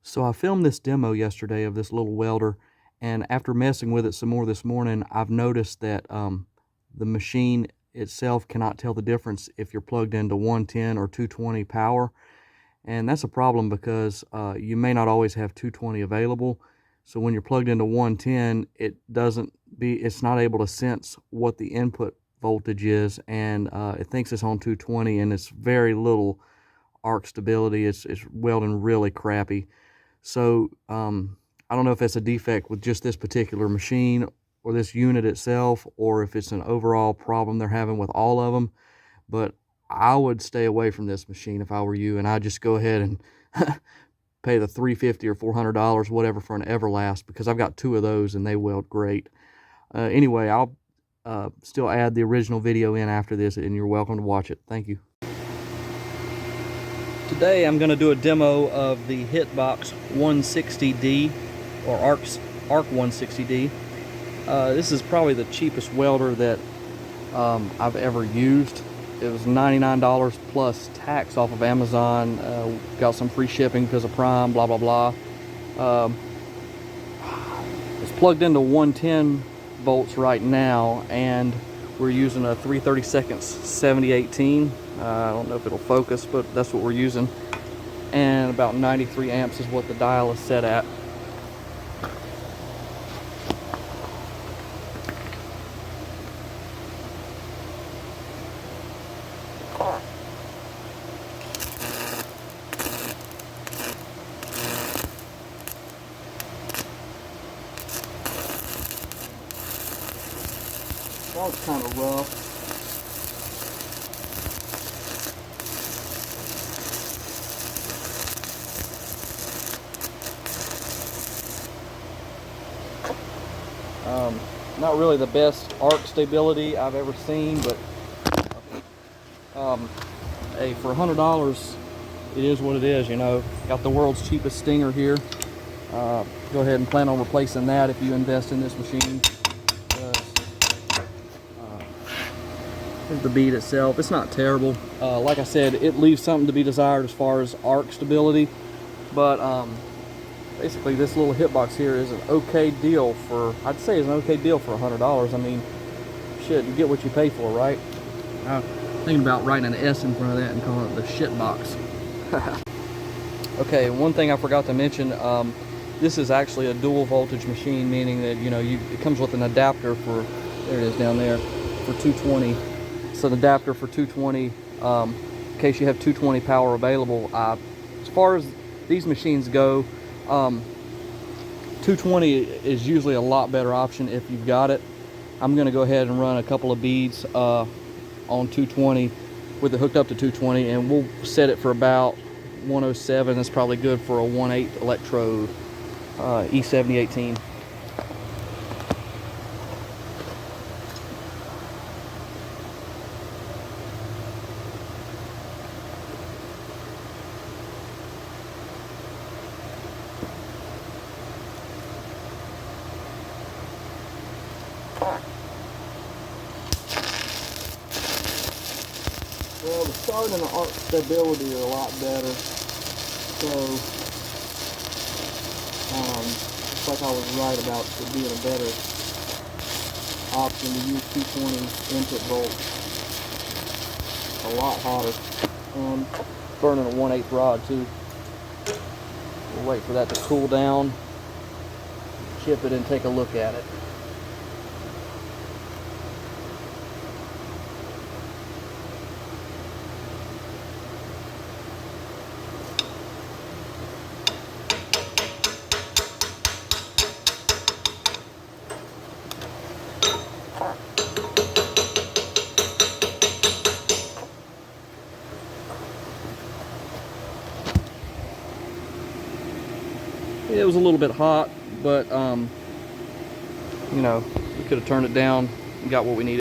So I filmed this demo yesterday of this little welder, and after messing with it some more this morning, I've noticed that the machine itself cannot tell the difference if you're plugged into 110 or 220 power. And that's a problem because you may not always have 220 available. So when you're plugged into 110, it's not able to sense what the input voltage is, and it thinks it's on 220, and it's very little arc stability. It's welding really crappy. So I don't know if it's a defect with just this particular machine or this unit itself, or if it's an overall problem they're having with all of them. But I would stay away from this machine if I were you, and I'd just go ahead and pay the $350 or $400, whatever, for an Everlast, because I've got two of those and they weld great. Anyway, I'll still add the original video in after this, and you're welcome to watch it. Thank you. Today I'm going to do a demo of the Hitbox 160D or Arc160D. This is probably the cheapest welder that I've ever used. It was $99 plus tax off of Amazon. Got some free shipping because of Prime, blah blah blah. It's plugged into 110 volts right now, and we're using a 3/32 7018. I don't know if it'll focus, but that's what we're using. And about 93 amps is what the dial is set at. That was kind of rough. Not really the best arc stability I've ever seen, but hey, for $100, it is what it is, you know. Got the world's cheapest stinger here. Go ahead and plan on replacing that if you invest in this machine. Here's the bead itself. It's not terrible. Like I said, it leaves something to be desired as far as arc stability, but basically this little hitbox here is an okay deal for, I'd say it's an okay deal for $100. I mean, shit, you get what you pay for, right? I'm thinking about writing an S in front of that and calling it the shit box. Okay, one thing I forgot to mention, this is actually a dual voltage machine, meaning that, you know, it comes with an adapter for, there it is down there, for 220. It's an adapter for 220 in case you have 220 power available. As far as these machines go, 220 is usually a lot better option if you've got it. I'm going to go ahead and run a couple of beads on 220 with it hooked up to 220, and we'll set it for about 107. That's probably good for a 1/8 electrode E7018. Well, the start and the arc stability are a lot better. So, looks like I was right about it being a better option to use 220 input volts. A lot hotter. Burning a 1/8 rod too. We'll wait for that to cool down, chip it, and take a look at it. It was a little bit hot, but you know, we could have turned it down and got what we needed.